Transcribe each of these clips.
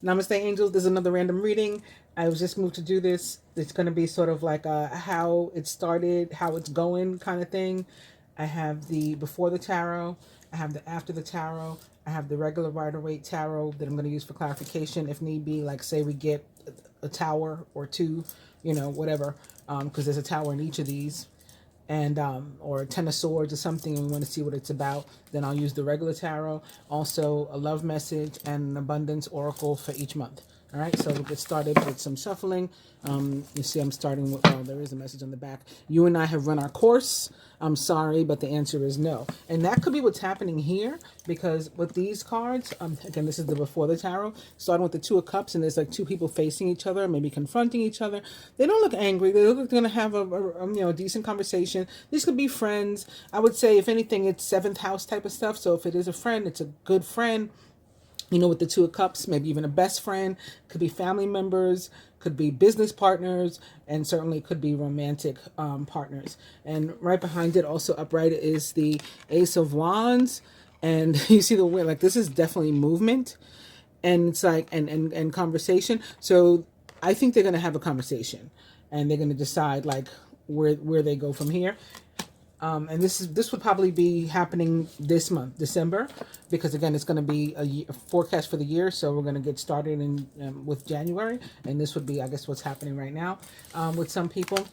Namaste, angels. This is another random reading. I was just moved to do this. It's going to be sort of like a how it started, how it's going kind of thing. I have the before the tarot. I have the after the tarot. I have the regular Rider-Waite tarot that I'm going to use for clarification if need be. Like say we get a tower or two, whatever, because there's a tower in each of these. And or a 10 of swords or something, and we want to see what it's about, then I'll use the regular tarot. Also a love message and an abundance oracle for each month. All right, so we'll get started with some shuffling. You see I'm starting with, well, there is a message on the back. You and I have run our course. I'm sorry, but the answer is no. And that could be what's happening here, because with these cards, again, this is the before the tarot, starting with the Two of Cups, and there's like two people facing each other, maybe confronting each other. They don't look angry. They look like they're going to have a decent conversation. These could be friends. I would say, if anything, it's seventh house type of stuff. So if it is a friend, it's a good friend. With the Two of Cups, maybe even a best friend, could be family members, could be business partners, and certainly could be romantic partners. And right behind it, also upright, is the Ace of Wands. And you see the way, like, this is definitely movement. And it's like, and conversation. So I think they're going to have a conversation. And they're going to decide, like, where they go from here. And this would probably be happening this month, December, because again, it's going to be a forecast for the year. So we're going to get started with January, and this would be, I guess, what's happening right now with some people.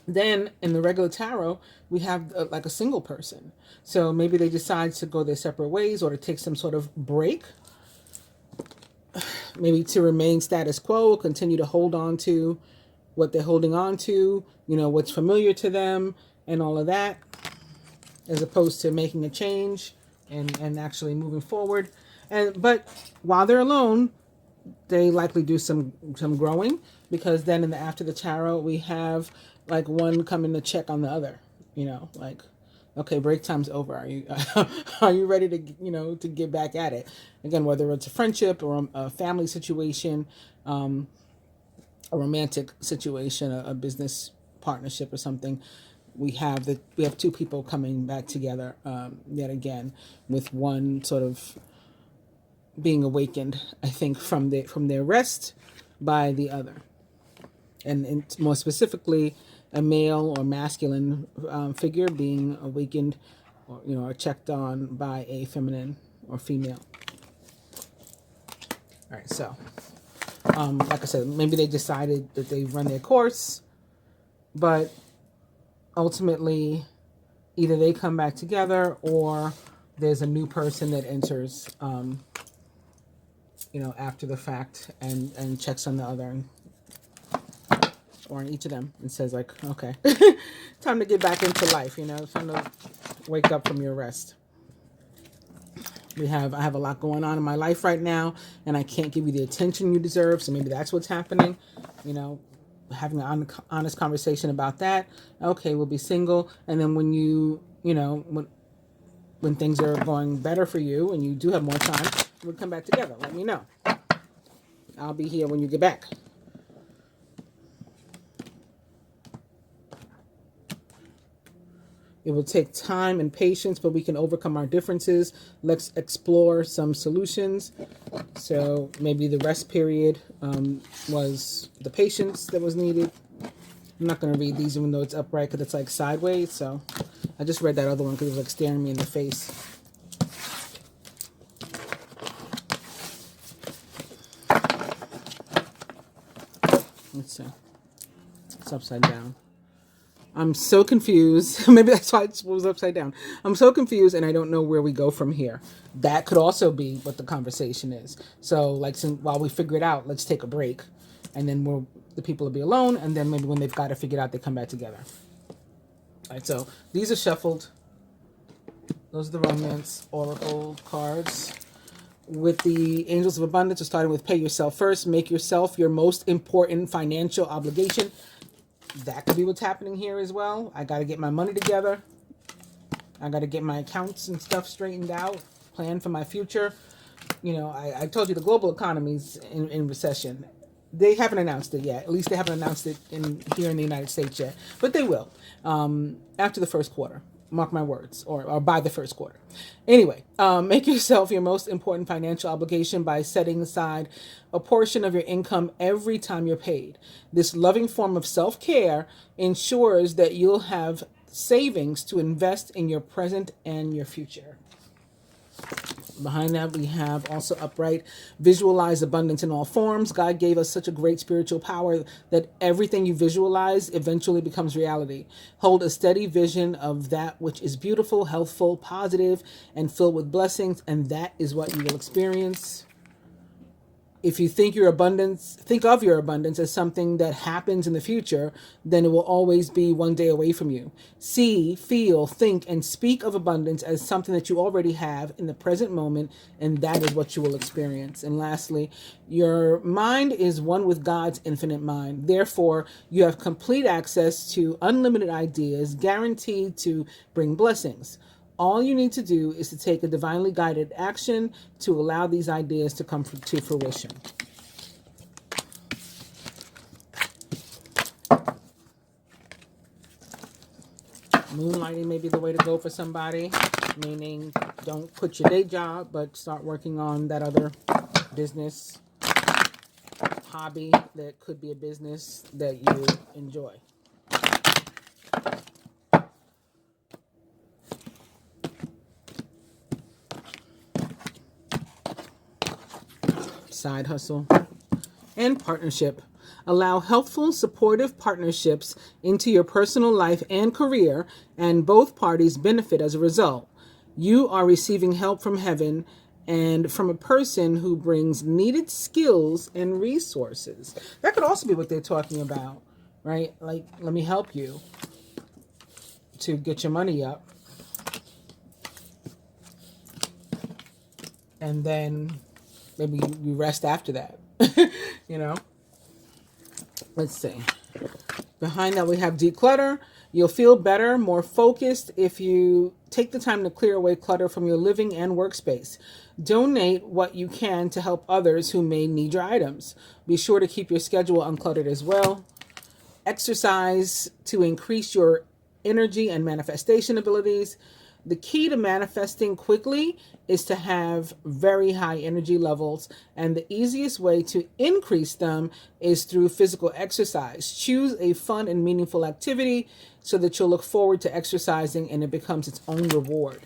Then in the regular tarot, we have like a single person. So maybe they decide to go their separate ways or to take some sort of break, maybe to remain status quo, continue to hold on to what they're holding on to, what's familiar to them, and all of that, as opposed to making a change and actually moving forward. But while they're alone, they likely do some growing, because then in the after the tarot, we have like one coming to check on the other, like, okay, break time's over. Are you are you ready to to get back at it again, whether it's a friendship or a family situation, a romantic situation, a business partnership or something. We have two people coming back together yet again, with one sort of being awakened, I think, from their rest by the other, and more specifically, a male or masculine figure being awakened, or checked on by a feminine or female. All right, so like I said, maybe they decided that they've run their course, but ultimately, either they come back together or there's a new person that enters, after the fact and checks on the other, or on each of them, and says like, okay, time to get back into life, time to wake up from your rest. I have a lot going on in my life right now, and I can't give you the attention you deserve, so maybe that's what's happening, having an honest conversation about that. Okay, we'll be single, and then when when things are going better for you and you do have more time, we'll come back together. Let me know. I'll be here when you get back. It will take time and patience, but we can overcome our differences. Let's explore some solutions. So maybe the rest period was the patience that was needed. I'm not going to read these even though it's upright, because it's like sideways. So I just read that other one because it was like staring me in the face. Let's see. It's upside down. I'm so confused. Maybe that's why it was upside down. I'm so confused, and I don't know where we go from here. That could also be what the conversation is. So, like, while we figure it out, let's take a break, and then the people will be alone, and then maybe when they've got it figured out, they come back together. All right, so these are shuffled. Those are the romance oracle cards. With the Angels of Abundance, we're starting with pay yourself first. Make yourself your most important financial obligation. That could be what's happening here as well. I got to get my money together. I got to get my accounts and stuff straightened out. Plan for my future. I told you the global economy's in recession. They haven't announced it yet. At least they haven't announced it here in the United States yet. But they will after the first quarter. Mark my words, or by the first quarter. Anyway, make yourself your most important financial obligation by setting aside a portion of your income every time you're paid. This loving form of self-care ensures that you'll have savings to invest in your present and your future. Behind that, we have also upright, visualize abundance in all forms. God gave us such a great spiritual power that everything you visualize eventually becomes reality. Hold a steady vision of that which is beautiful, healthful, positive, and filled with blessings, and that is what you will experience. If you think of your abundance as something that happens in the future, then it will always be one day away from you. See, feel, think, and speak of abundance as something that you already have in the present moment, and that is what you will experience. And lastly, your mind is one with God's infinite mind. Therefore, you have complete access to unlimited ideas, guaranteed to bring blessings. All you need to do is to take a divinely guided action to allow these ideas to come to fruition. Moonlighting may be the way to go for somebody, meaning don't quit your day job, but start working on that other business, hobby that could be a business that you enjoy. Side hustle and partnership. Allow helpful, supportive partnerships into your personal life and career, and both parties benefit as a result. You are receiving help from heaven and from a person who brings needed skills and resources. That could also be what they're talking about, right? Like, let me help you to get your money up. And then maybe you rest after that, you know? Let's see. Behind that, we have declutter. You'll feel better, more focused if you take the time to clear away clutter from your living and workspace. Donate what you can to help others who may need your items. Be sure to keep your schedule uncluttered as well. Exercise to increase your energy and manifestation abilities. The key to manifesting quickly is to have very high energy levels, and the easiest way to increase them is through physical exercise. Choose a fun and meaningful activity so that you'll look forward to exercising and it becomes its own reward.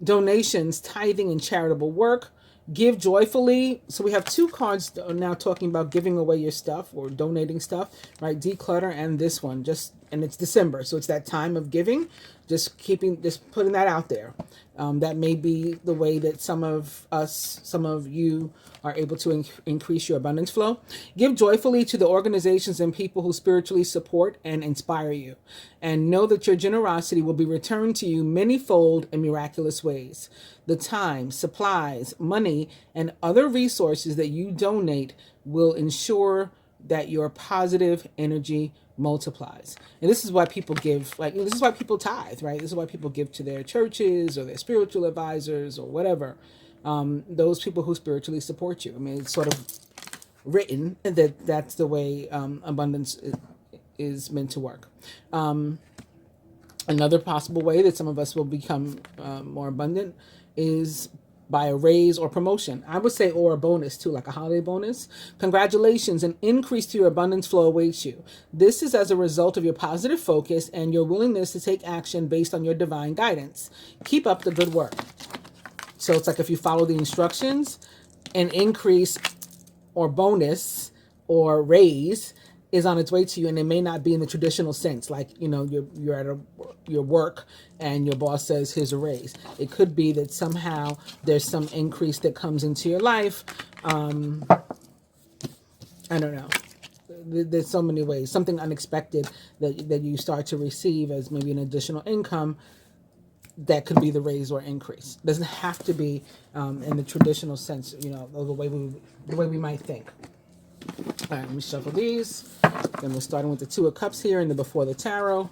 Donations, tithing, and charitable work. Give joyfully. So we have two cards now talking about giving away your stuff or donating stuff, right? Declutter and this one, and it's December, so it's that time of giving. Just putting that out there. That may be the way that some of you are able to increase your abundance flow. Give joyfully to the organizations and people who spiritually support and inspire you. And know that your generosity will be returned to you manyfold in miraculous ways. The time, supplies, money, and other resources that you donate will ensure that your positive energy multiplies. And this is why people give, this is why people tithe, right? This is why people give to their churches or their spiritual advisors or whatever. Those people who spiritually support you. I mean, it's sort of written that that's the way abundance is meant to work. Another possible way that some of us will become more abundant is by a raise or promotion. I would say, or a bonus too, like a holiday bonus. Congratulations, an increase to your abundance flow awaits you. This is as a result of your positive focus and your willingness to take action based on your divine guidance. Keep up the good work. So it's like if you follow the instructions, an increase or bonus or raise is on its way to you, and it may not be in the traditional sense, like, you're at your work and your boss says, here's a raise. It could be that somehow there's some increase that comes into your life. I don't know. There's so many ways. Something unexpected that you start to receive as maybe an additional income. That could be the raise or increase. It doesn't have to be in the traditional sense, the way we might think. All right, let me shuffle these. Then we're starting with the Two of Cups here and the Before the Tarot.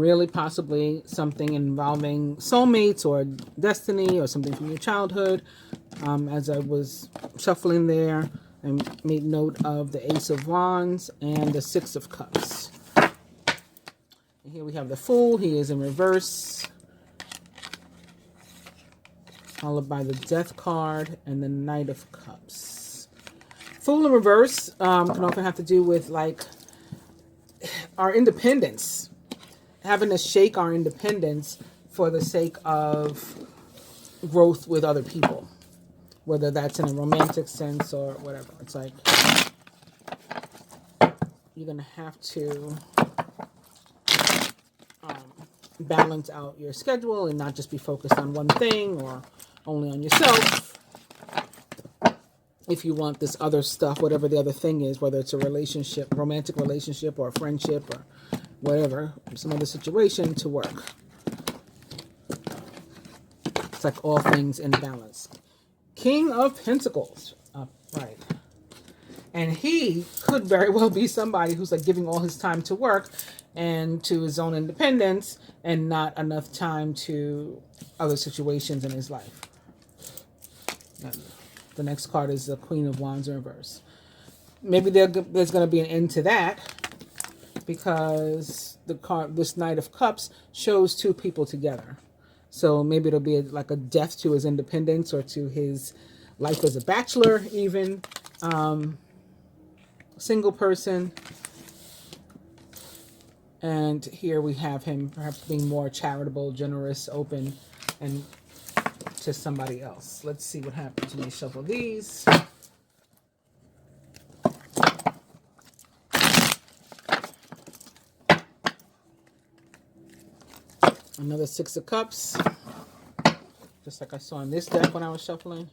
really possibly something involving soulmates or destiny or something from your childhood. As I was shuffling there, I made note of the Ace of Wands and the Six of Cups. And here we have the Fool. He is in reverse, followed by the Death card and the Knight of Cups. Fool in reverse can often have to do with like our independence, having to shake our independence for the sake of growth with other people, whether that's in a romantic sense or whatever. It's like you're going to have to balance out your schedule and not just be focused on one thing or only on yourself. If you want this other stuff, whatever the other thing is, whether it's a relationship, romantic relationship or a friendship or whatever, some other situation to work. It's like all things in balance. King of Pentacles, upright. And he could very well be somebody who's like giving all his time to work and to his own independence and not enough time to other situations in his life. And the next card is the Queen of Wands in reverse. Maybe there's going to be an end to that because the card, this Knight of Cups, shows two people together. So maybe it'll be like a death to his independence or to his life as a bachelor, even single person. And here we have him perhaps being more charitable, generous, open, and to somebody else. Let's see what happens when we shuffle these. Another Six of Cups, just like I saw in this deck when I was shuffling.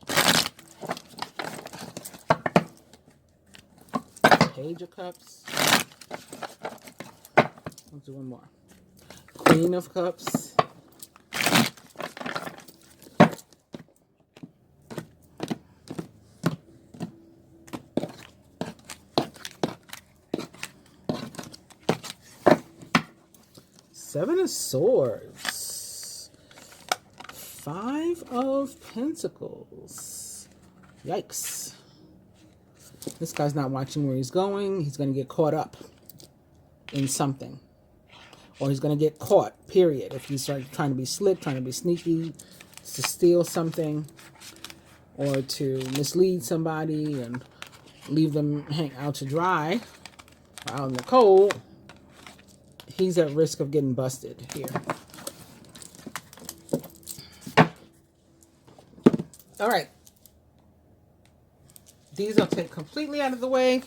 Page of Cups. I'll do one more. Queen of Cups. Seven of Swords. Five of Pentacles. Yikes. This guy's not watching where he's going. He's going to get caught up in something. Or he's going to get caught, period. If he's trying to be slick, trying to be sneaky, to steal something, or to mislead somebody and leave them hang out to dry out in the cold, he's at risk of getting busted here. All right. These I'll take completely out of the way.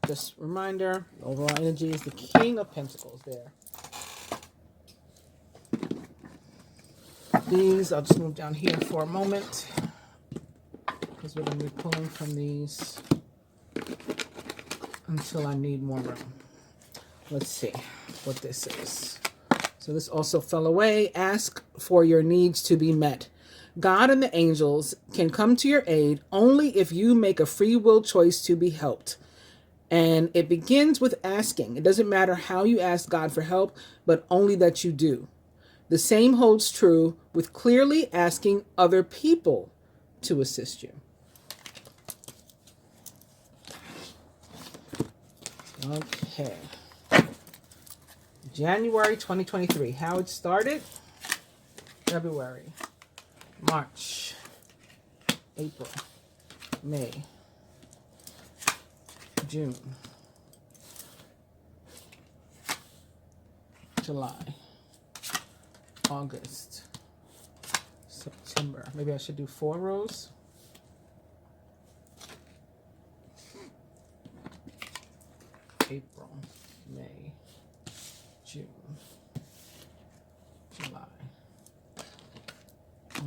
Just reminder, overall energy is the King of Pentacles there. These, I'll just move down here for a moment because we're going to be pulling from these until I need more room. Let's see what this is. So this also fell away. Ask for your needs to be met. God and the angels can come to your aid only if you make a free will choice to be helped. And it begins with asking. It doesn't matter how you ask God for help, but only that you do. The same holds true with clearly asking other people to assist you. Okay. January 2023. How it started? February, March, April, May, June, July, August, September. Maybe I should do 4 rows. April, May, June, July,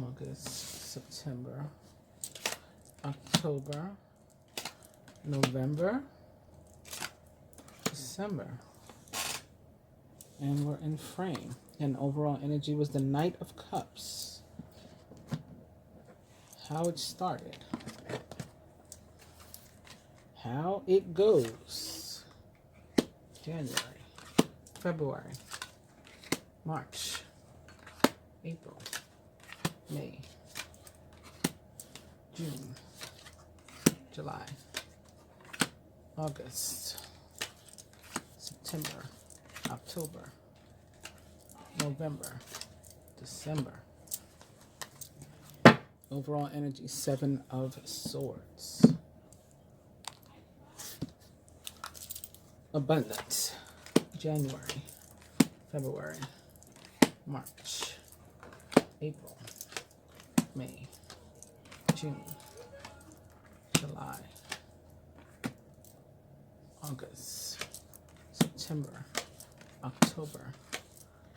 August, September, October, November, December. And we're in frame. And overall energy was the Knight of Cups. How it started. How it goes. January, February, March, April, May, June, July, August, September, October, November, December. Overall energy, 7 of Swords. Abundance, January, February, March, April, May, June, July, August, September, October,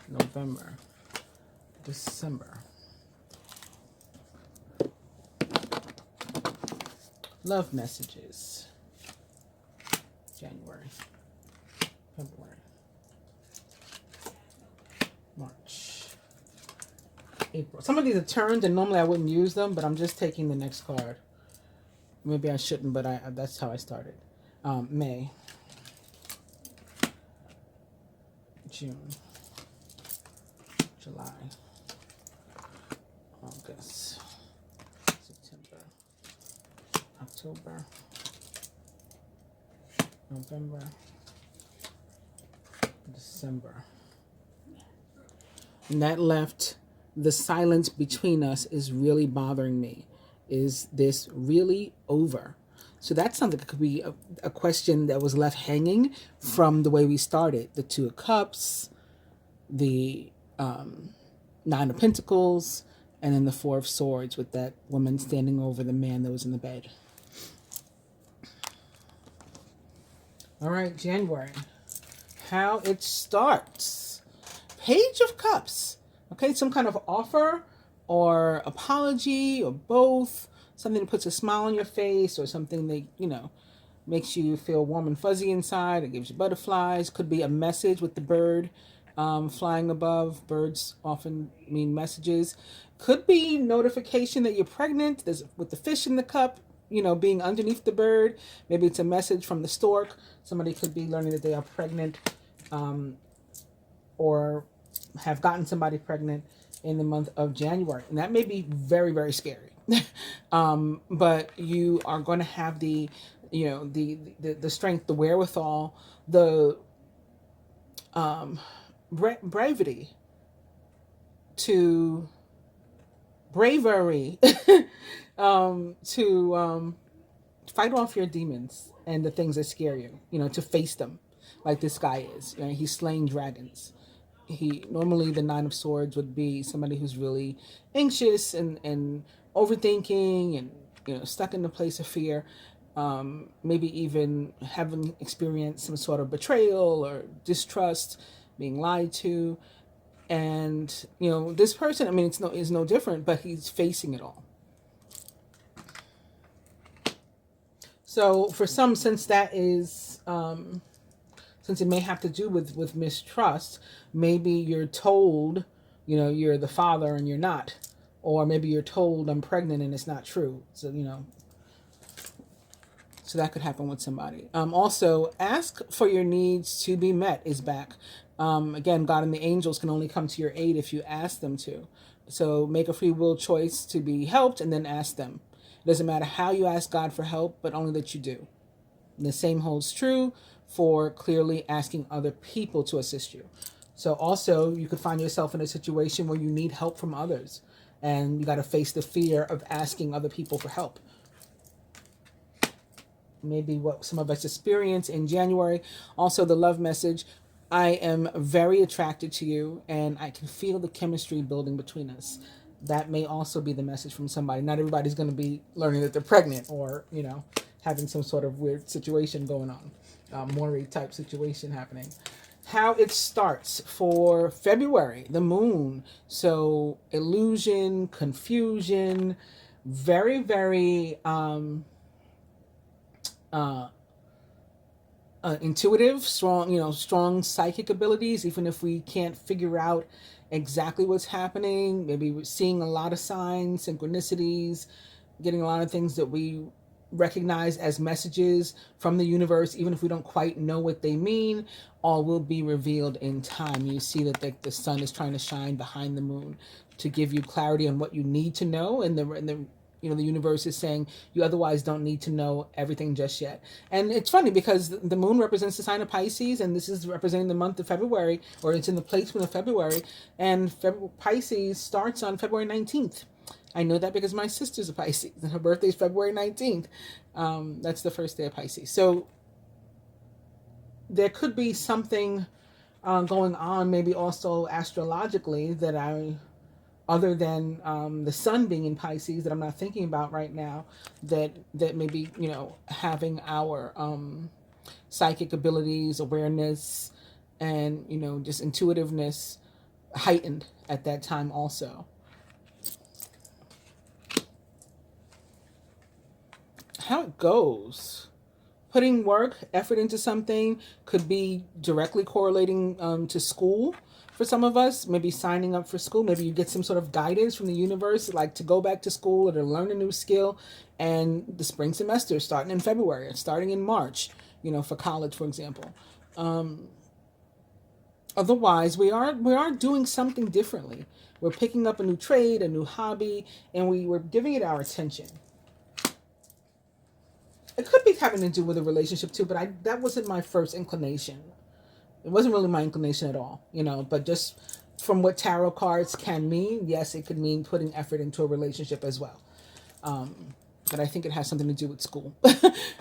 November, December. Love messages, January, February, March, April. Some of these are turned, and normally I wouldn't use them, but I'm just taking the next card. Maybe I shouldn't, but that's how I started. May, June, July, August, September, October, November, December. And that left the silence between us is really bothering me. Is this really over? So that's something that could be a question that was left hanging from the way we started. The Two of Cups, the Nine of Pentacles, and then the Four of Swords with that woman standing over the man that was in the bed. All right, January. How it starts. Page of Cups. Okay, some kind of offer or apology or both. Something that puts a smile on your face or something that, you know, makes you feel warm and fuzzy inside. It gives you butterflies. Could be a message with the bird flying above. Birds often mean messages. Could be notification that you're pregnant. There's with the fish in the cup, you know, being underneath the bird. Maybe it's a message from the stork. Somebody could be learning that they are pregnant or have gotten somebody pregnant in the month of January. And that may be very, very scary. But you are going to have the, you know, the strength, the wherewithal, the bravery to fight off your demons and the things that scare you, you know, to face them like this guy is. You know, he's slaying dragons. Normally the Nine of Swords would be somebody who's really anxious and overthinking and, you know, stuck in the place of fear. Maybe even having experienced some sort of betrayal or distrust, being lied to. And, you know, this person, I mean, it's no different, but he's facing it all. So for some, since that is, since it may have to do with mistrust, maybe you're told, you know, you're the father and you're not. Or maybe you're told I'm pregnant and it's not true. So, you know, so that could happen with somebody. Also, ask for your needs to be met is back. Again, God and the angels can only come to your aid if you ask them to. So make a free will choice to be helped and then ask them. It doesn't matter how you ask God for help, but only that you do. And the same holds true for clearly asking other people to assist you. So also, you could find yourself in a situation where you need help from others. And you got to face the fear of asking other people for help. Maybe what some of us experience in January. Also, the love message. I am very attracted to you, and I can feel the chemistry building between us. That may also be the message from somebody. Not everybody's going to be learning that they're pregnant or, you know, having some sort of weird situation going on. Maury type situation happening. How it starts for February, the moon. So illusion, confusion, very, very intuitive, strong psychic abilities, even if we can't figure out exactly what's happening. Maybe we're seeing a lot of signs, synchronicities, getting a lot of things that we recognized as messages from the universe, even if we don't quite know what they mean, all will be revealed in time. You see that the sun is trying to shine behind the moon to give you clarity on what you need to know, and the the universe is saying you otherwise don't need to know everything just yet. And it's funny because the moon represents the sign of Pisces, and this is representing the month of February, or it's in the placement of February, and Pisces starts on February 19th. I know that because my sister's a Pisces, and her birthday is February 19th. That's the first day of Pisces. So there could be something going on, maybe also astrologically, that other than the sun being in Pisces, that I'm not thinking about right now, that maybe, having our psychic abilities, awareness, and, just intuitiveness heightened at that time also. How it goes. Putting work, effort into something could be directly correlating to school for some of us. Maybe signing up for school. Maybe you get some sort of guidance from the universe, like to go back to school or to learn a new skill. And the spring semester is starting in February. It's starting in March, for college, for example. Otherwise, we are doing something differently. We're picking up a new trade, a new hobby, and we're giving it our attention. It could be having to do with a relationship too, but that wasn't my first inclination. It wasn't really my inclination at all, but just from what tarot cards can mean, yes, it could mean putting effort into a relationship as well. But I think it has something to do with school,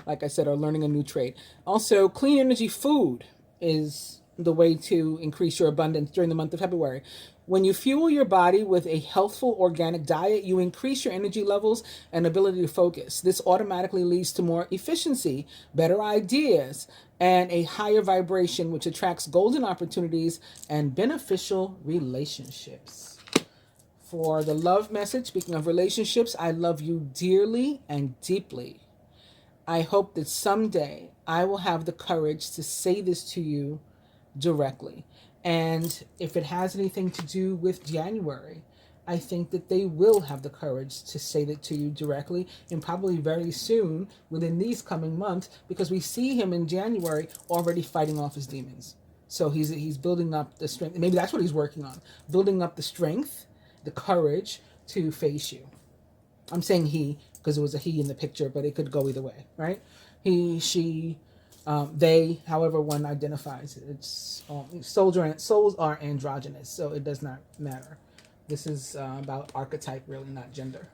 like I said, or learning a new trade. Also, clean energy food is the way to increase your abundance during the month of February. When you fuel your body with a healthful organic diet, you increase your energy levels and ability to focus. This automatically leads to more efficiency, better ideas, and a higher vibration, which attracts golden opportunities and beneficial relationships. For the love message, speaking of relationships, I love you dearly and deeply. I hope that someday I will have the courage to say this to you directly. And if it has anything to do with January, I think that they will have the courage to say that to you directly, and probably very soon within these coming months, because we see him in January already fighting off his demons. So he's building up the strength. Maybe that's what he's working on, building up the strength, the courage to face you. I'm saying he because it was a he in the picture, but it could go either way, right? He, she, they, however one identifies. It's souls are androgynous, so it does not matter. This is about archetype, really, not gender.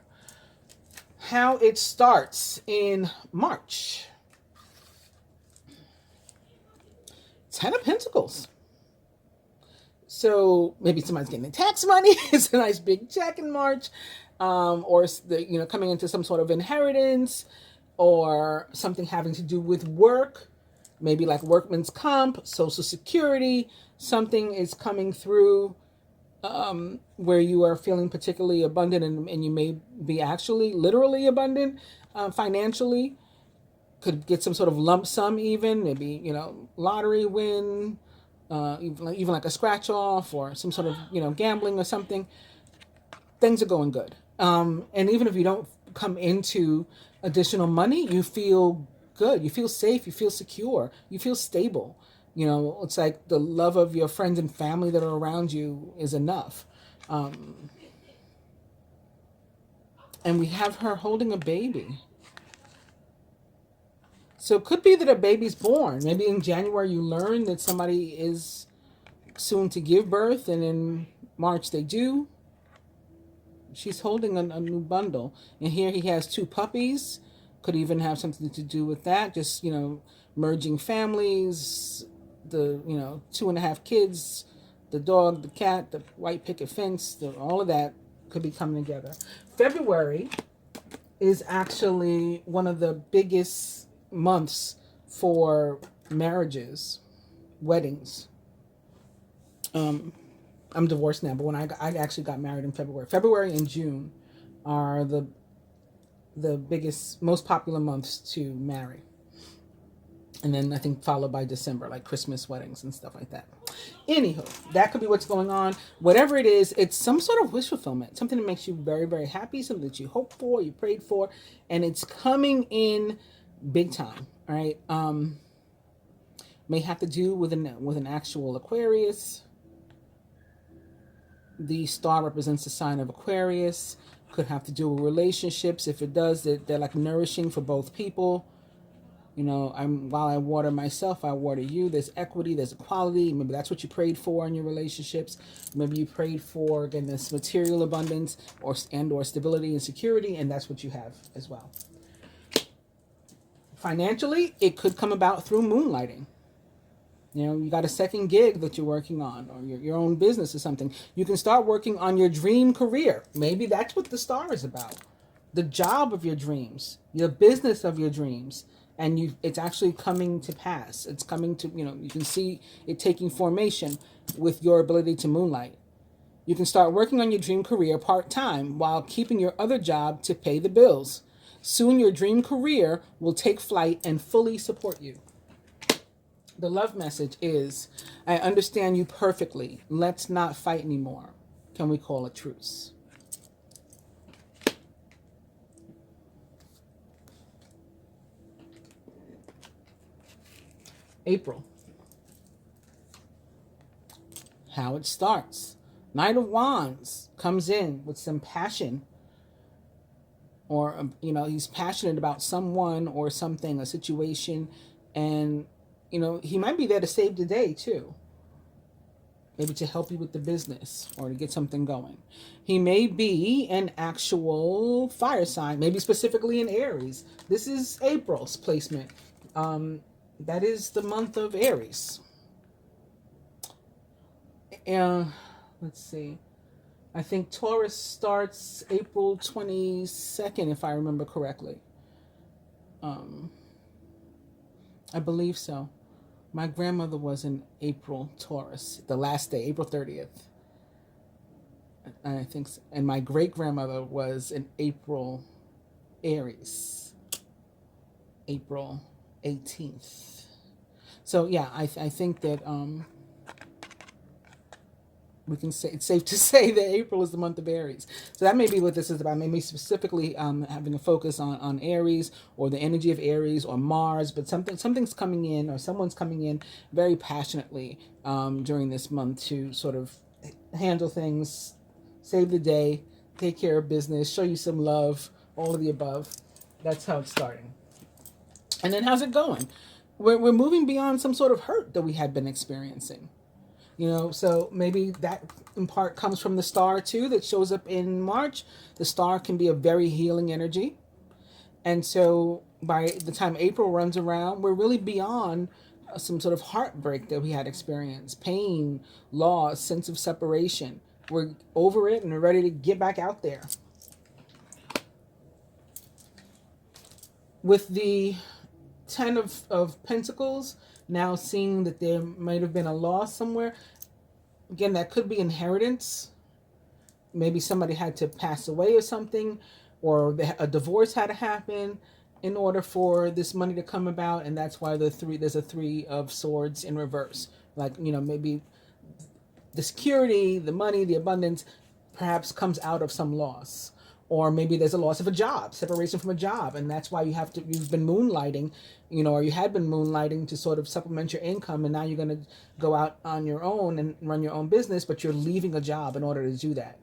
How it starts in March. 10 of Pentacles. So maybe somebody's getting tax money. It's a nice big check in March, or coming into some sort of inheritance, or something having to do with work. Maybe like workman's comp, Social Security. Something is coming through where you are feeling particularly abundant, and you may be actually literally abundant financially. Could get some sort of lump sum, even maybe lottery win, even like a scratch off, or some sort of gambling or something. Things are going good, and even if you don't come into additional money, you feel good, you feel safe, you feel secure, you feel stable. It's like the love of your friends and family that are around you is enough. And we have her holding a baby. So it could be that a baby's born. Maybe in January you learn that somebody is soon to give birth, and in March they do. She's holding a new bundle. And here he has 2 puppies. Could even have something to do with that. Just, merging families, the, 2.5 kids, the dog, the cat, the white picket fence, all of that could be coming together. February is actually one of the biggest months for marriages, weddings. I'm divorced now, but when I actually got married in February. February and June are the biggest, most popular months to marry. And then I think followed by December, like Christmas weddings and stuff like that. Anywho, that could be what's going on. Whatever it is, it's some sort of wish fulfillment, something that makes you very, very happy, something that you hoped for, you prayed for, and it's coming in big time. All right. May have to do with an actual Aquarius. The star represents the sign of Aquarius. Could have to do with relationships. If it does, they're like nourishing for both people. You know, while I water myself, I water you. There's equity, there's equality. Maybe that's what you prayed for in your relationships. Maybe you prayed for, again, this material abundance or stability and security, and that's what you have as well. Financially, it could come about through moonlighting. You know, you got a second gig that you're working on, or your own business or something. You can start working on your dream career. Maybe that's what the star is about. The job of your dreams, your business of your dreams. And it's actually coming to pass. It's coming to, you can see it taking formation with your ability to moonlight. You can start working on your dream career part-time while keeping your other job to pay the bills. Soon your dream career will take flight and fully support you. The love message is, I understand you perfectly. Let's not fight anymore. Can we call a truce? April. How it starts. Knight of Wands comes in with some passion. Or, he's passionate about someone or something, a situation. And, he might be there to save the day, too. Maybe to help you with the business or to get something going. He may be an actual fire sign, maybe specifically in Aries. This is April's placement. That is the month of Aries. And let's see. I think Taurus starts April 22nd, if I remember correctly. I believe so. My grandmother was in April Taurus, the last day, April 30th. I think so. And my great-grandmother was in April Aries, April 18th. So yeah, I think that we can say it's safe to say that April is the month of Aries. So that may be what this is about. Maybe specifically having a focus on Aries or the energy of Aries or Mars, but something's coming in or someone's coming in very passionately during this month to sort of handle things, save the day, take care of business, show you some love, all of the above. That's how it's starting. And then how's it going? We're moving beyond some sort of hurt that we had been experiencing. So maybe that in part comes from the star too that shows up in March. The star can be a very healing energy. And so by the time April runs around, we're really beyond some sort of heartbreak that we had experienced. Pain, loss, sense of separation. We're over it and we're ready to get back out there. With the 10 of Pentacles, now seeing that there might have been a loss somewhere. Again, that could be inheritance. Maybe somebody had to pass away or something, or a divorce had to happen in order for this money to come about, and that's why there's a 3 of Swords in reverse. Like, maybe the security, the money, the abundance perhaps comes out of some loss. Or maybe there's a loss of a job, separation from a job. And that's why you've been moonlighting, or you had been moonlighting to sort of supplement your income. And now you're going to go out on your own and run your own business, but you're leaving a job in order to do that.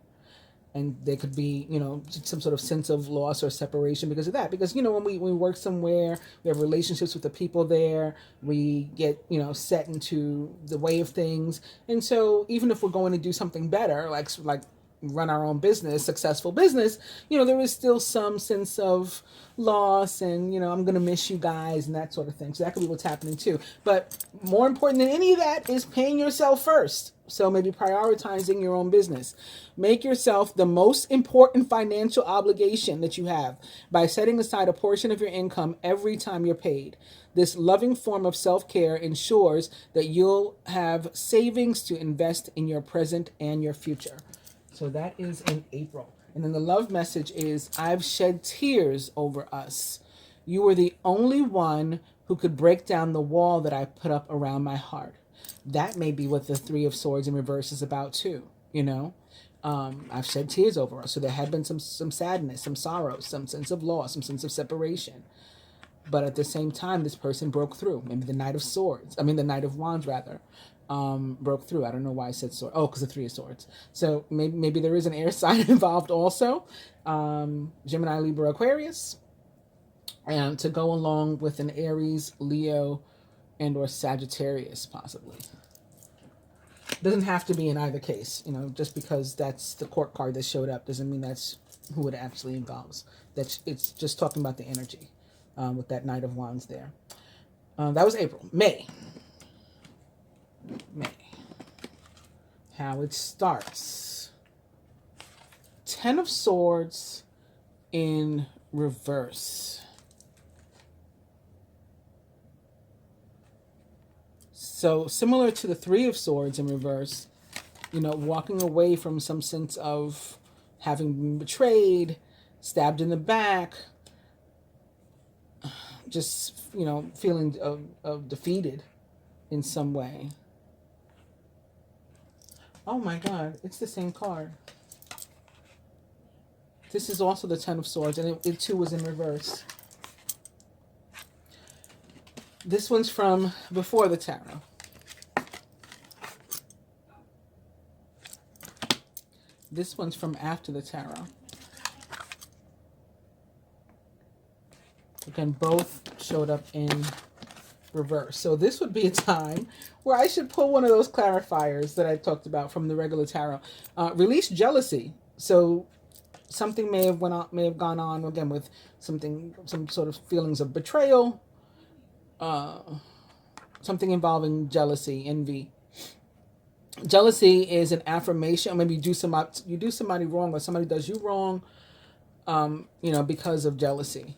And there could be, some sort of sense of loss or separation because of that. Because, when we work somewhere, we have relationships with the people there, we get, set into the way of things. And so even if we're going to do something better, like run our own business, successful business, there is still some sense of loss and, I'm going to miss you guys and that sort of thing. So that could be what's happening too. But more important than any of that is paying yourself first. So maybe prioritizing your own business. Make yourself the most important financial obligation that you have by setting aside a portion of your income every time you're paid. This loving form of self-care ensures that you'll have savings to invest in your present and your future. So that is in April. And then the love message is, I've shed tears over us. You were the only one who could break down the wall that I put up around my heart. That may be what the Three of Swords in reverse is about too, you know. I've shed tears over us, so there had been some sadness, some sorrow, some sense of loss, some sense of separation. But at the same time, this person broke through. Maybe the Knight of Swords, I mean the Knight of Wands rather, broke through. I don't know why I said sword. Oh, because the Three of Swords. So maybe there is an air sign involved also. Gemini, Libra, Aquarius. And to go along with an Aries, Leo, and or Sagittarius possibly. Doesn't have to be in either case, you know, just because that's the court card that showed up doesn't mean that's who it actually involves. It's just talking about the energy with that Knight of Wands there. That was April. May. How it starts. 10 of Swords in reverse. So similar to the Three of Swords in reverse, you know, walking away from some sense of having been betrayed, stabbed in the back, just, you know, feeling of defeated in some way. Oh my God, it's the same card. This is also the 10 of Swords, and it too was in reverse. This one's from before the tarot. This one's from after the tarot. Again, both showed up in reverse. So this would be a time where I should pull one of those clarifiers that I talked about from the regular tarot. Release jealousy. So something may have gone on again with some sort of feelings of betrayal. Something involving jealousy, envy. Jealousy is an affirmation, or maybe you do somebody wrong, or somebody does you wrong, you know, because of jealousy.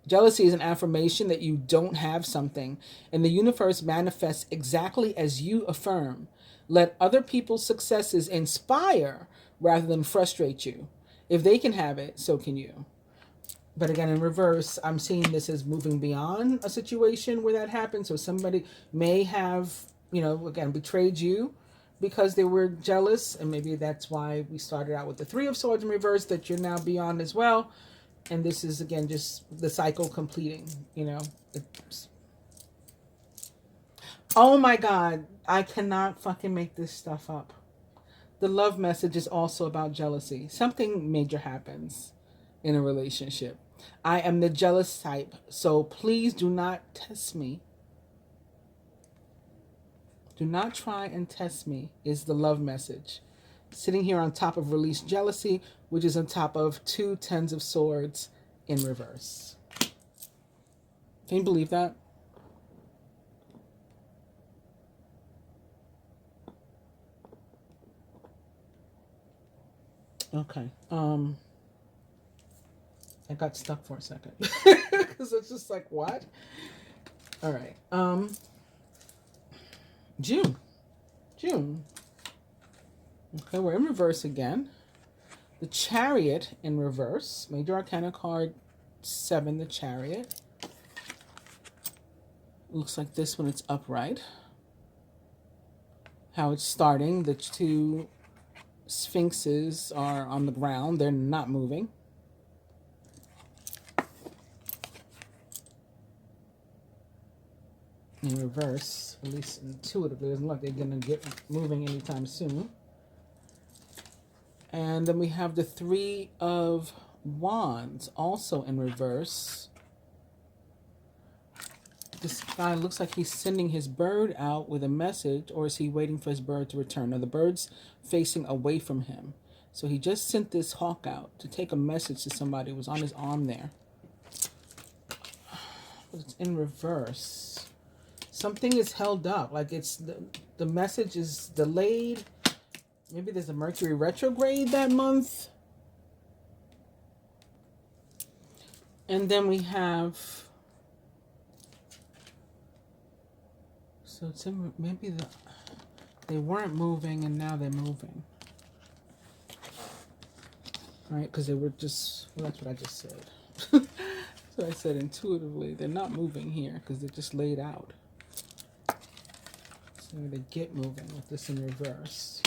Jealousy is an affirmation that you don't have something, and the universe manifests exactly as you affirm. Let other people's successes inspire rather than frustrate you. If they can have it, so can you. But again, in reverse, I'm seeing this as moving beyond a situation where that happened. So somebody may have, you know, again, betrayed you because they were jealous. And maybe that's why we started out with the Three of Swords in reverse, that you're now beyond as well. And this is, again, just the cycle completing, you know. Oh my God, I cannot fucking make this stuff up. The love message is also about jealousy. Something major happens in a relationship. I am the jealous type, so please do not test me. Do not try and test me is the love message. Sitting here on top of release jealousy, which is on top of 2 Tens of Swords in reverse. Can you believe that? Okay. I got stuck for a second because it's just like, what? All right. June. Okay, we're in reverse again. The Chariot in reverse. Major Arcana card 7, the Chariot. Looks like this one, it's upright. How it's starting. The 2 Sphinxes are on the ground. They're not moving. In reverse, at least intuitively, it doesn't look like they're going to get moving anytime soon. And then we have the 3 of Wands, also in reverse. This guy looks like he's sending his bird out with a message, or is he waiting for his bird to return? Now, the bird's facing away from him. So he just sent this hawk out to take a message to somebody who was on his arm there. But it's in reverse. Something is held up, like it's the message is delayed. Maybe there's a Mercury retrograde that month. And then we have, so it's in, maybe they weren't moving and now they're moving. Right, because they were just, well, that's what I just said. So I said intuitively, they're not moving here because they're just laid out. I'm going to get moving with this in reverse.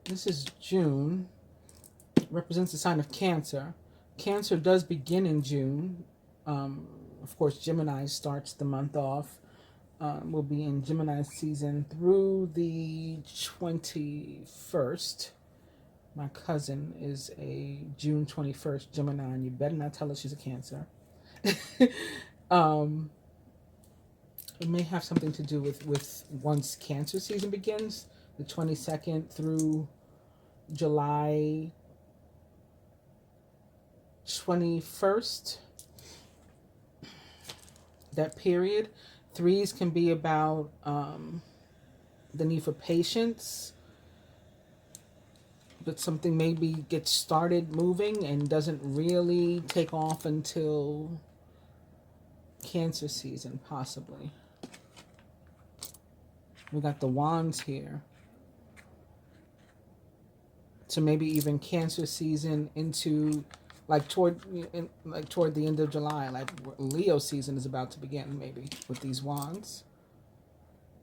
This is June. It represents the sign of Cancer. Cancer does begin in June. Of course, Gemini starts the month off. We'll be in Gemini season through the 21st. My cousin is a June 21st Gemini, and you better not tell her she's a Cancer. It may have something to do with once Cancer season begins, the 22nd through July 21st. That period. Threes can be about the need for patience, but something maybe gets started moving and doesn't really take off until Cancer season, possibly. We got the wands here. So maybe even Cancer season into toward the end of July, like Leo season is about to begin, maybe with these wands,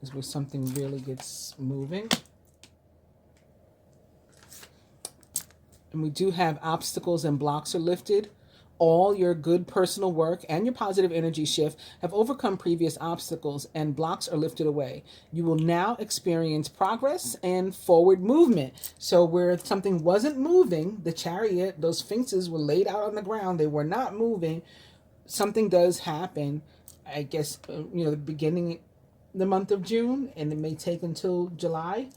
is where something really gets moving. And we do have obstacles and blocks are lifted. All your good personal work and your positive energy shift have overcome previous obstacles, and blocks are lifted away. You will now experience progress and forward movement. So where something wasn't moving, the Chariot, those sphinxes were laid out on the ground, they were not moving. Something does happen, I guess, the beginning, the month of June, and it may take until July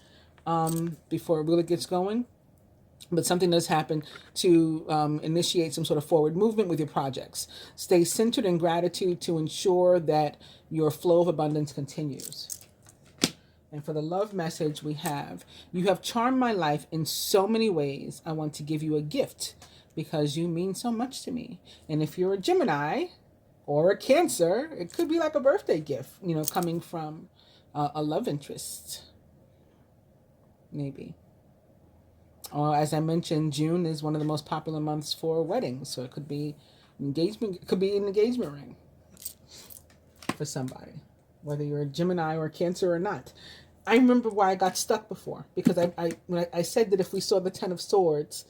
before it really gets going. But something does happen to initiate some sort of forward movement with your projects. Stay centered in gratitude to ensure that your flow of abundance continues. And for the love message we have, you have charmed my life in so many ways. I want to give you a gift because you mean so much to me. And if you're a Gemini or a Cancer, it could be like a birthday gift, coming from a love interest, maybe. Or as I mentioned, June is one of the most popular months for weddings. So it could be engagement. It could be an engagement ring for somebody, whether you're a Gemini or a Cancer or not. I remember why I got stuck before, because when I said that if we saw the 10 of Swords,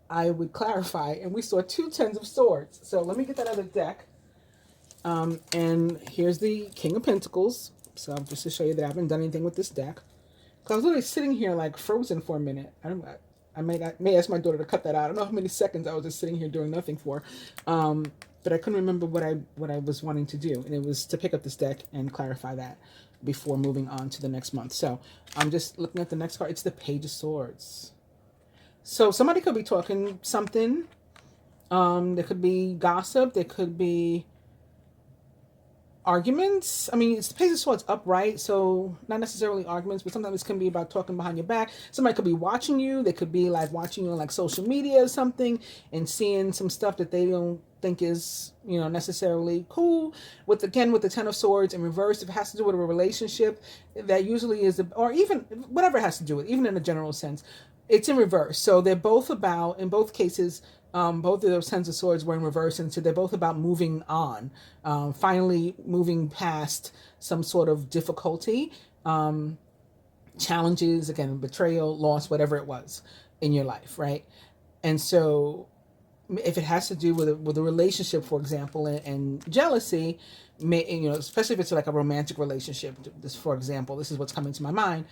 I would clarify, and we saw 2 10s of Swords. So let me get that other deck. And here's the King of Pentacles. So just to show you that I haven't done anything with this deck. Because I was literally sitting here like frozen for a minute. I may ask my daughter to cut that out. I don't know how many seconds I was just sitting here doing nothing for. But I couldn't remember what I was wanting to do. And it was to pick up this deck and clarify that before moving on to the next month. So I'm just looking at the next card. It's the Page of Swords. So somebody could be talking something. There could be gossip. There could be arguments. I mean, it's the Page of Swords upright, so not necessarily arguments, but sometimes it can be about talking behind your back. Somebody could be watching you. They could be like watching you on like social media or something and seeing some stuff that they don't think is, necessarily cool. With the 10 of Swords in reverse, if it has to do with a relationship, that usually is, or even whatever it has to do with, even in a general sense, it's in reverse. So they're both about, in both cases, both of those 10s of Swords were in reverse, and so they're both about moving on, finally moving past some sort of difficulty, challenges, again, betrayal, loss, whatever it was in your life, right? And so if it has to do with a relationship, for example, and jealousy, especially if it's like a romantic relationship, this, for example, this is what's coming to my mind.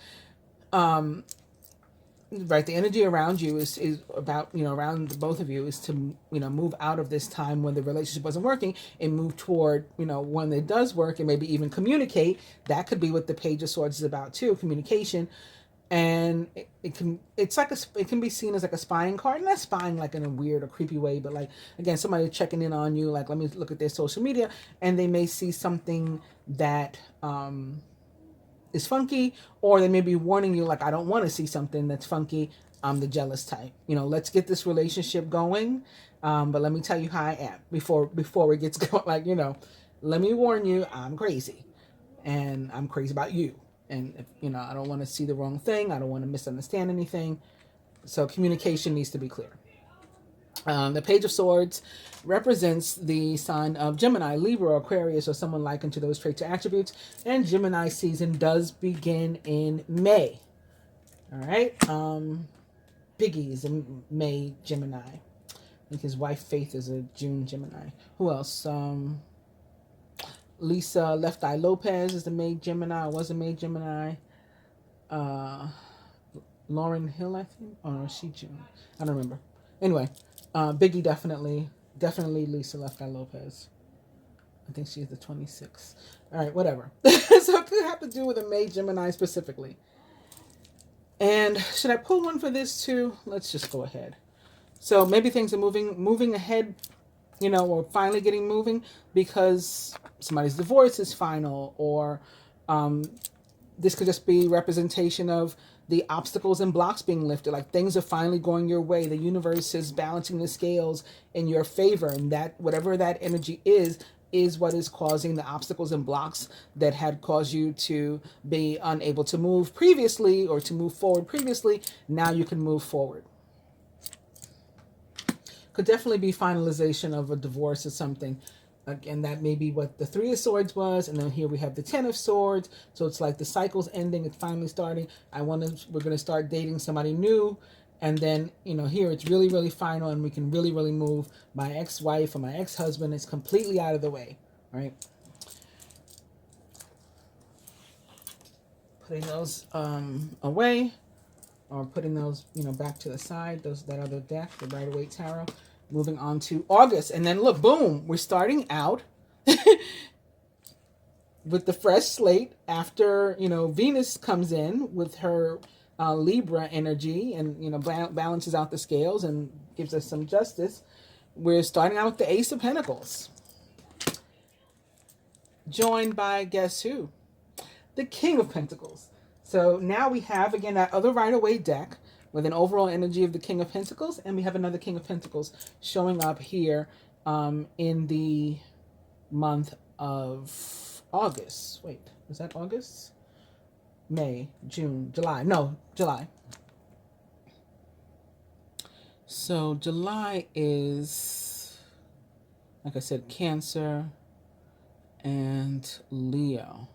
Right, the energy around you is about, around both of you is to, move out of this time when the relationship wasn't working and move toward, when it does work, and maybe even communicate. That could be what the Page of Swords is about too, communication. And it can be seen as like a spying card, not spying like in a weird or creepy way, but like, again, somebody checking in on you, like, let me look at their social media, and they may see something that, is funky, or they may be warning you like, I don't want to see something that's funky. I'm the jealous type. Let's get this relationship going. But let me tell you how I am before it gets going. Like, let me warn you, I'm crazy, and I'm crazy about you. And if, I don't want to see the wrong thing. I don't want to misunderstand anything. So communication needs to be clear. The Page of Swords represents the sign of Gemini, Libra, Aquarius, or someone like unto those traits or attributes. And Gemini season does begin in May. All right. Biggie's in May Gemini. I think his wife Faith is a June Gemini. Who else? Lisa Left Eye Lopez is the May Gemini. Was a May Gemini. Lauren Hill, I think. Oh no, she June. I don't remember. Anyway, Biggie definitely Lisa Left Eye Lopez. I think she's the 26th. All right, whatever. So it could have to do with a May Gemini specifically. And should I pull one for this too? Let's just go ahead. So maybe things are moving ahead, you know, or finally getting moving because somebody's divorce is final, or this could just be representation of the obstacles and blocks being lifted. Like things are finally going your way. The universe is balancing the scales in your favor, and that whatever that energy is what is causing the obstacles and blocks that had caused you to be unable to move previously or to move forward previously. Now you can move forward. Could definitely be finalization of a divorce or something. Again, that may be what the Three of Swords was, and then here we have the Ten of Swords. So it's like the cycle's ending, it's finally starting. We're going to start dating somebody new, and then, you know, here it's really, really final, and we can really, really move. My ex-wife or my ex-husband is completely out of the way, right? Putting those away, or putting those, you know, back to the side. That other deck, the Rider-Waite Tarot. Moving on to August, and then look, boom, we're starting out with the fresh slate after, you know, Venus comes in with her Libra energy and, you know, balances out the scales and gives us some justice. We're starting out with the Ace of Pentacles, joined by, guess who? The King of Pentacles. So now we have, again, that other Rider-Waite deck with an overall energy of the King of Pentacles, and we have another King of Pentacles showing up here in the month of August. Wait, was that August? May, June, July. No, July. So July is, like I said, Cancer and Leo.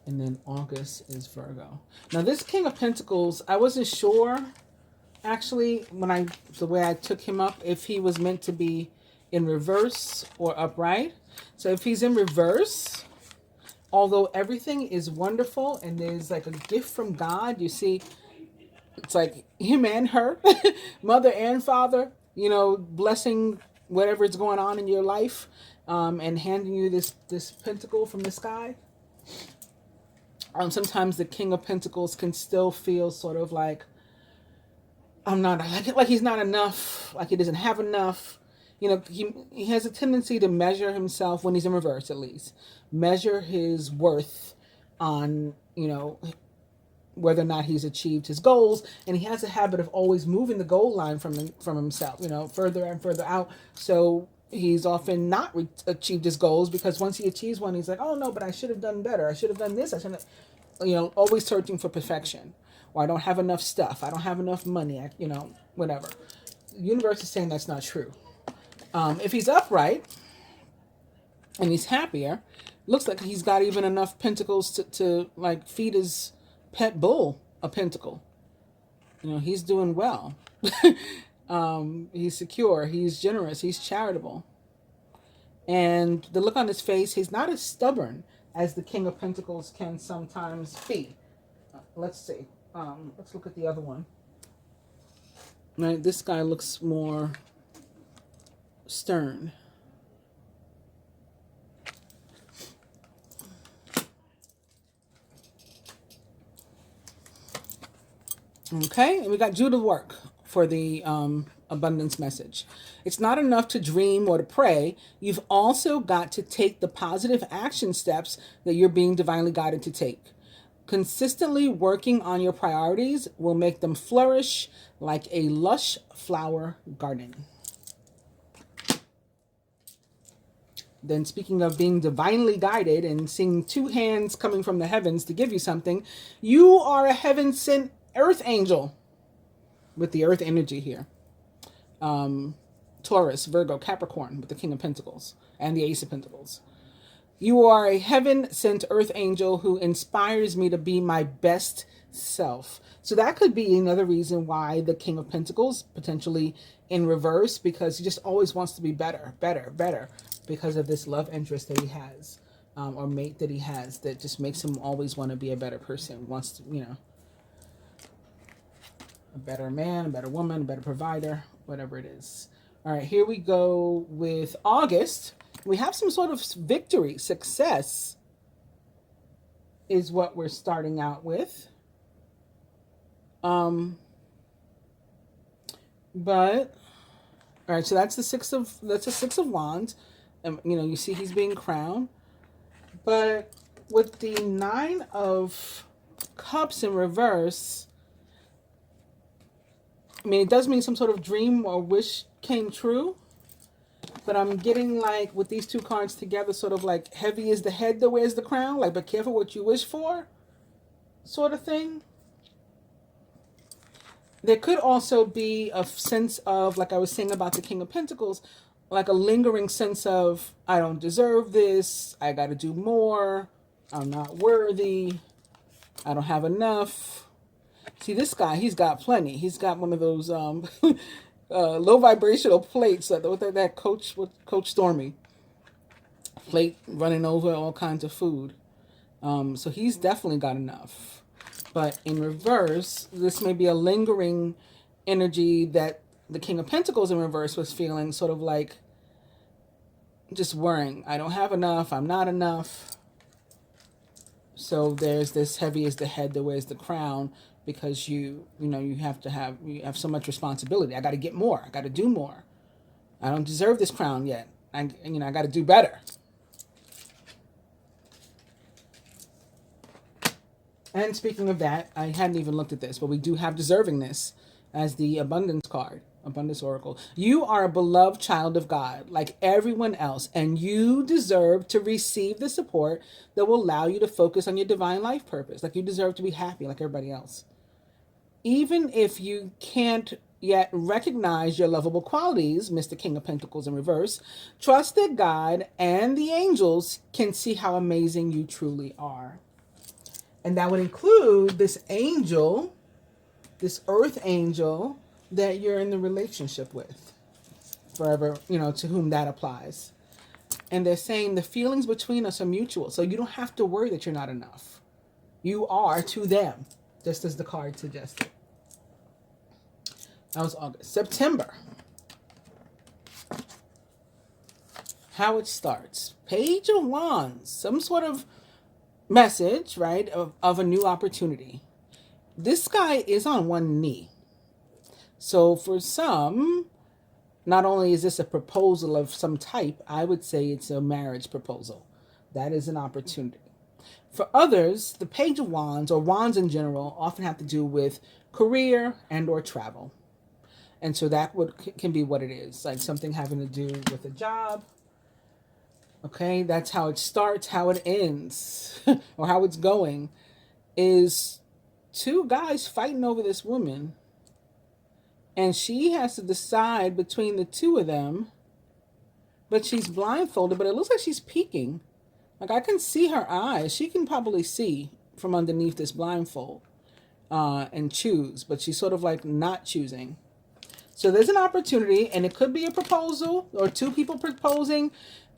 And then August is Virgo. Now this King of Pentacles, I wasn't sure, actually, the way I took him up, if he was meant to be in reverse or upright. So if he's in reverse, although everything is wonderful and there's like a gift from God, you see, it's like him and her, mother and father, you know, blessing whatever is going on in your life, and handing you this pentacle from the sky. Sometimes the King of Pentacles can still feel sort of like, like he's not enough, like he doesn't have enough. You know, he has a tendency to measure himself, when he's in reverse at least, measure his worth on, you know, whether or not he's achieved his goals. And he has a habit of always moving the goal line from himself, you know, further and further out. So he's often not achieved his goals, because once he achieves one, he's like, oh no, but I should have done better. I should have done this. I shouldn't have, you know, always searching for perfection. Or I don't have enough stuff. I don't have enough money. You know, whatever. The universe is saying that's not true. If he's upright and he's happier, looks like he's got even enough pentacles to like feed his pet bull a pentacle. You know, he's doing well. He's secure, he's generous, he's charitable. And the look on his face, he's not as stubborn as the King of Pentacles can sometimes be. Let's see. Let's look at the other one. Right, this guy looks more stern. Okay, and we got Jude of Work for the abundance message. It's not enough to dream or to pray. You've also got to take the positive action steps that you're being divinely guided to take. Consistently working on your priorities will make them flourish like a lush flower garden. Then, speaking of being divinely guided and seeing two hands coming from the heavens to give you something, you are a heaven-sent earth angel with the earth energy here. Taurus, Virgo, Capricorn with the King of Pentacles and the Ace of Pentacles. You are a heaven-sent earth angel who inspires me to be my best self. So that could be another reason why the King of Pentacles potentially in reverse, because he just always wants to be better, better, better, because of this love interest that he has, or mate that he has, that just makes him always want to be a better person, wants to, you know, a better man, a better woman, a better provider, whatever it is. All right, here we go with August. We have some sort of victory, success is what we're starting out with. But all right, so that's the Six of Wands, and you know, you see he's being crowned. But with the Nine of Cups in reverse, I mean, it does mean some sort of dream or wish came true. But I'm getting, like, with these two cards together, sort of like heavy is the head that wears the crown. Like, be careful what you wish for, sort of thing. There could also be a sense of, like I was saying about the King of Pentacles, like a lingering sense of, I don't deserve this, I got to do more, I'm not worthy, I don't have enough. See, this guy, he's got plenty. He's got one of those low vibrational plates that Coach Stormy plate running over all kinds of food. So he's definitely got enough. But in reverse, this may be a lingering energy that the King of Pentacles in reverse was feeling, sort of like just worrying. I don't have enough. I'm not enough. So there's this heavy is the head that wears the crown, because you have so much responsibility. I got to get more. I got to do more. I don't deserve this crown yet. I got to do better. And speaking of that, I hadn't even looked at this, but we do have deservingness as the abundance card, abundance oracle. You are a beloved child of God, like everyone else, and you deserve to receive the support that will allow you to focus on your divine life purpose. Like, you deserve to be happy like everybody else. Even if you can't yet recognize your lovable qualities, Mr. King of Pentacles in reverse, trust that God and the angels can see how amazing you truly are. And that would include this angel, this earth angel that you're in the relationship with, forever, to whom that applies. And they're saying the feelings between us are mutual. So you don't have to worry that you're not enough. You are to them, just as the card suggested. That was August. September. How it starts. Page of Wands. Some sort of message, right, of a new opportunity. This guy is on one knee. So for some, not only is this a proposal of some type, I would say it's a marriage proposal. That is an opportunity. For others, the Page of Wands, or wands in general, often have to do with career and or travel. And so that can be what it is, like something having to do with a job. Okay, that's how it starts. How it ends, or how it's going, is two guys fighting over this woman. And she has to decide between the two of them. But she's blindfolded, but it looks like she's peeking. Like, I can see her eyes. She can probably see from underneath this blindfold and choose. But she's sort of like not choosing. So there's an opportunity, and it could be a proposal or two people proposing.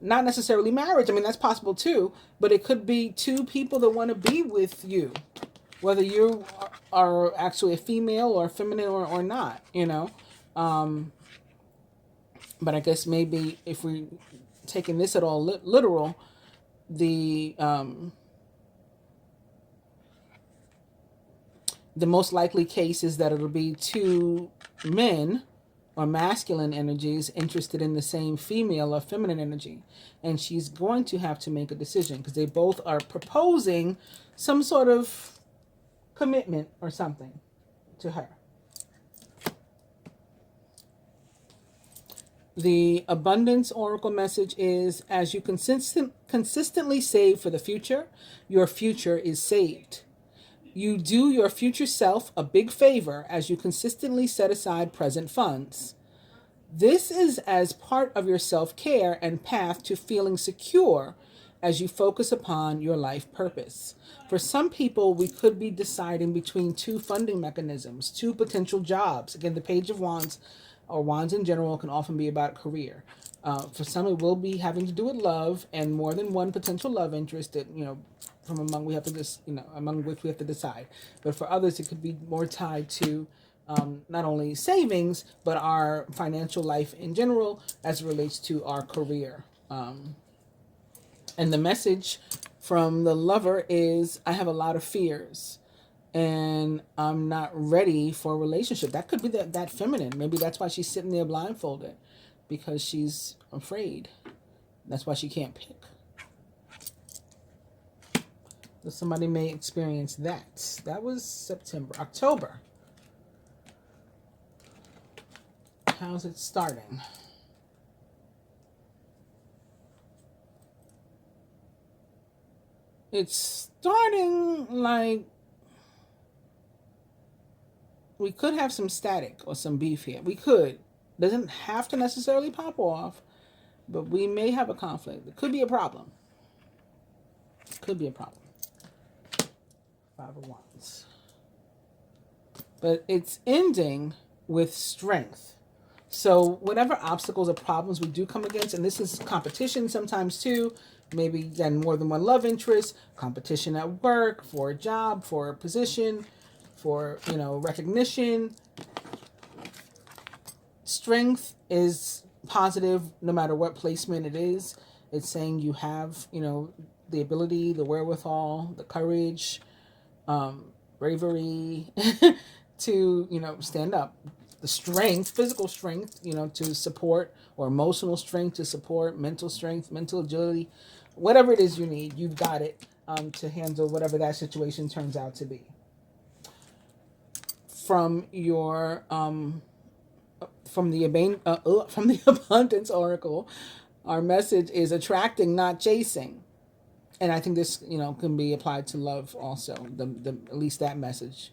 Not necessarily marriage. I mean, that's possible too. But it could be two people that want to be with you. Whether you are actually a female or feminine or not, But I guess maybe if we taking this at all literal, the most likely case is that it'll be two men or masculine energies interested in the same female or feminine energy. And she's going to have to make a decision because they both are proposing some sort of commitment or something to her. The abundance oracle message is, as you consistently save for the future, your future is saved. You do your future self a big favor as you consistently set aside present funds. This is as part of your self-care and path to feeling secure as you focus upon your life purpose. For some people, we could be deciding between two funding mechanisms, two potential jobs. Again, the Page of Wands, or Wands in general, can often be about career. For some, it will be having to do with love and more than one potential love interest that, from among we have to just, among which we have to decide. But for others, it could be more tied to not only savings, but our financial life in general as it relates to our career. And the message from the lover is, I have a lot of fears and I'm not ready for a relationship. That could be that feminine. Maybe that's why she's sitting there blindfolded, because she's afraid. That's why she can't pick. So somebody may experience that. That was September. October. How's it starting? It's starting like we could have some static or some beef here. We could. Doesn't have to necessarily pop off, but we may have a conflict. It could be a problem. Could be a problem. Five of Wands. But it's ending with strength. So whatever obstacles or problems we do come against, and this is competition sometimes too, maybe then more than one love interest, competition at work, for a job, for a position, for, recognition. Strength is positive no matter what placement it is. It's saying you have, the ability, the wherewithal, the courage, bravery to, stand up. The strength, physical strength, to support, or emotional strength to support, mental strength, mental agility, whatever it is you need, you've got it to handle whatever that situation turns out to be. From your from the Abundance Oracle, our message is attracting, not chasing. And I think this, can be applied to love also, the at least that message.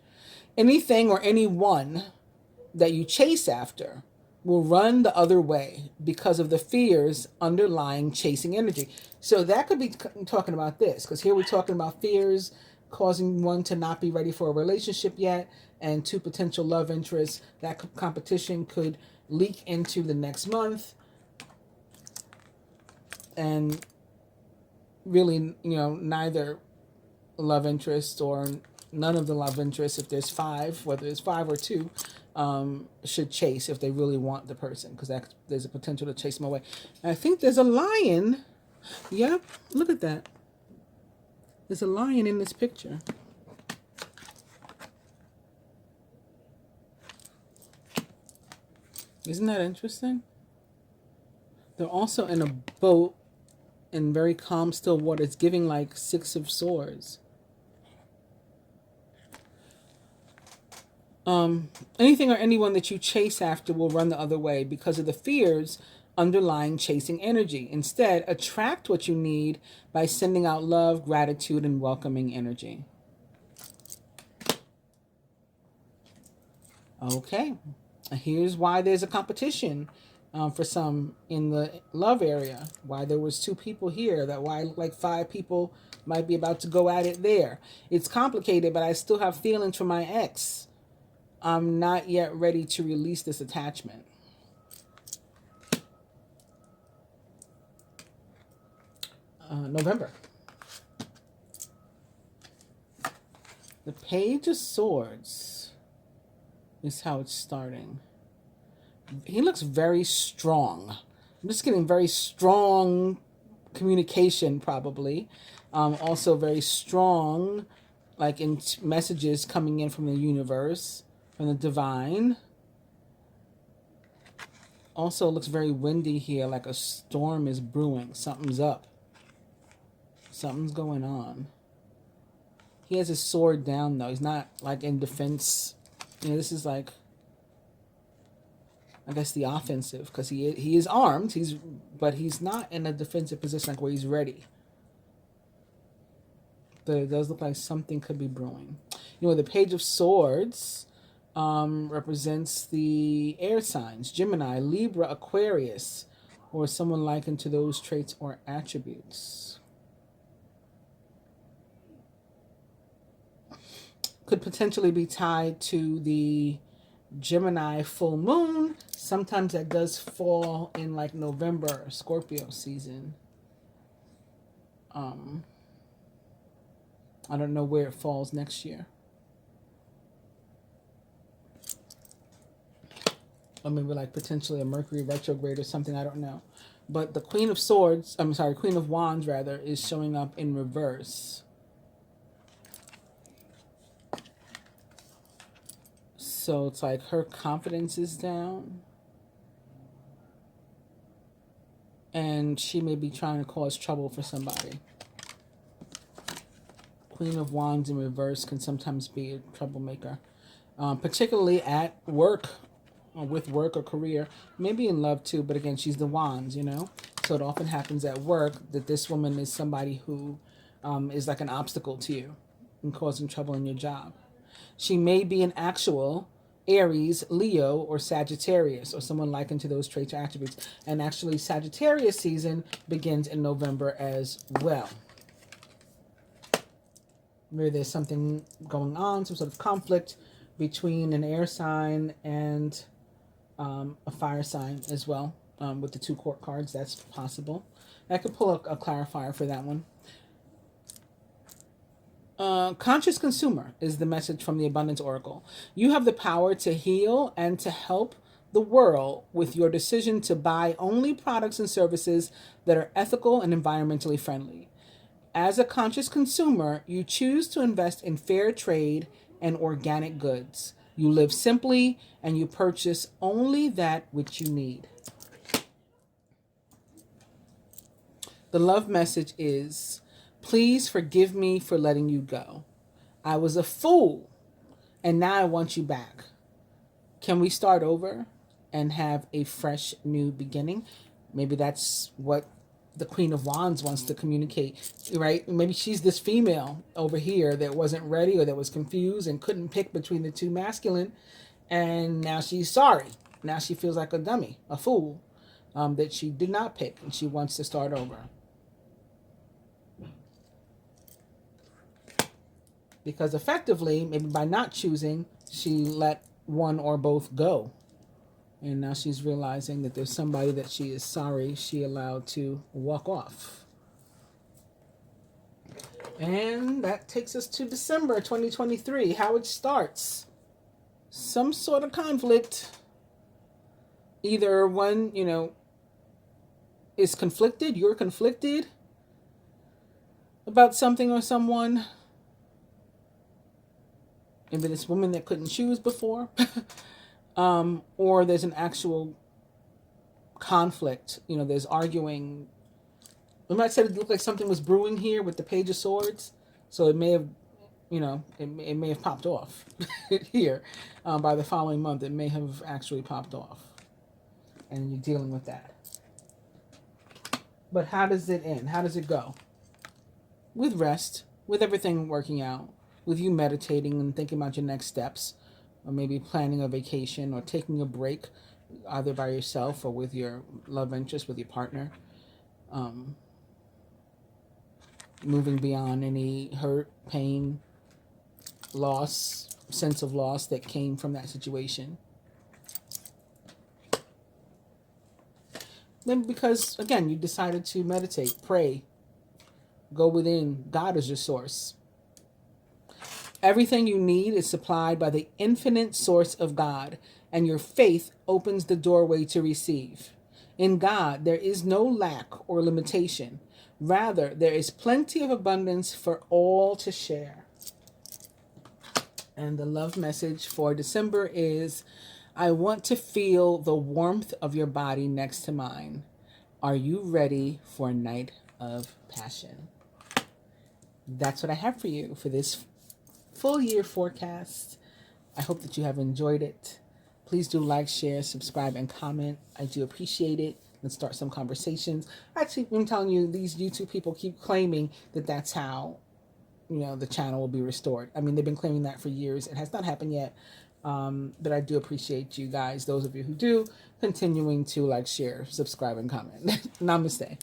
Anything or anyone that you chase after will run the other way because of the fears underlying chasing energy. So that could be talking about this, because here we're talking about fears causing one to not be ready for a relationship yet, and two potential love interests. That competition could leak into the next month, and really, neither love interest or none of the love interests, if there's five, whether it's five or two, should chase if they really want the person, because there's a potential to chase them away. And I think there's a lion. Yep, look at that. There's a lion in this picture. Isn't that interesting? They're also in a boat in very calm, still water. It's giving like Six of Swords. Anything or anyone that you chase after will run the other way because of the fears underlying chasing energy. Instead, attract what you need by sending out love, gratitude, and welcoming energy. Okay, here's why there's a competition for some in the love area. Why there was two people here, why like five people might be about to go at it there. It's complicated, but I still have feelings for my ex. I'm not yet ready to release this attachment. November. The Page of Swords is how it's starting. He looks very strong. I'm just getting very strong communication, probably. Also very strong, like in messages coming in from the universe, from the divine. Also looks very windy here, like a storm is brewing. Something's up. Something's going on. He has his sword down, though. He's not, like, in defense. This is, like, I guess the offensive, because he is armed, but he's not in a defensive position, like, where he's ready. But it does look like something could be brewing. The Page of Swords represents the air signs, Gemini, Libra, Aquarius, or someone likened to those traits or attributes. Could potentially be tied to the Gemini full moon. Sometimes that does fall in like November, Scorpio season. I don't know where it falls next year. Or maybe like potentially a Mercury retrograde or something, I don't know. But the Queen of Wands rather, is showing up in reverse. So it's like her confidence is down. And she may be trying to cause trouble for somebody. Queen of Wands in reverse can sometimes be a troublemaker. Particularly at work, or with work or career. Maybe in love too, but again, she's the Wands, you know? So it often happens at work that this woman is somebody who is like an obstacle to you and causing trouble in your job. She may be an actual Aries, Leo, or Sagittarius, or someone likened to those traits or attributes. And actually, Sagittarius season begins in November as well. Maybe there's something going on, some sort of conflict between an air sign and a fire sign as well. With the 2 court cards, that's possible. I could pull a clarifier for that one. Conscious consumer is the message from the Abundance Oracle. You have the power to heal and to help the world with your decision to buy only products and services that are ethical and environmentally friendly. As a conscious consumer, you choose to invest in fair trade and organic goods. You live simply and you purchase only that which you need. The love message is, please forgive me for letting you go. I was a fool, and now I want you back. Can we start over and have a fresh new beginning? Maybe that's what the Queen of Wands wants to communicate, right? Maybe she's this female over here that wasn't ready or that was confused and couldn't pick between the 2 masculine, and now she's sorry. Now she feels like a dummy, a fool, that she did not pick, and she wants to start over. Because effectively, maybe by not choosing, she let one or both go. And now she's realizing that there's somebody that she is sorry she allowed to walk off. And that takes us to December 2023, how it starts. Some sort of conflict. Either one, is conflicted, you're conflicted about something or someone. Maybe this woman that couldn't choose before. Or there's an actual conflict. There's arguing. We might say it looked like something was brewing here with the Page of Swords. So it may have, it may have popped off here. By the following month, it may have actually popped off. And you're dealing with that. But how does it end? How does it go? With rest, with everything working out. With you meditating and thinking about your next steps, or maybe planning a vacation or taking a break, either by yourself or with your love interest, with your partner. Moving beyond any hurt, pain, loss, sense of loss that came from that situation. Then because, again, you decided to meditate, pray, go within. God is your source. Everything you need is supplied by the infinite source of God, and your faith opens the doorway to receive. In God, there is no lack or limitation. Rather, there is plenty of abundance for all to share. And the love message for December is, I want to feel the warmth of your body next to mine. Are you ready for a night of passion? That's what I have for you for this full year forecast. I hope that you have enjoyed it. Please do like, share, subscribe, and comment. I do appreciate it. Let's start some conversations. Actually, I'm telling you, these YouTube people keep claiming that that's how, the channel will be restored. I mean, they've been claiming that for years. It has not happened yet. But I do appreciate you guys, those of you who do, continuing to like, share, subscribe, and comment. Namaste.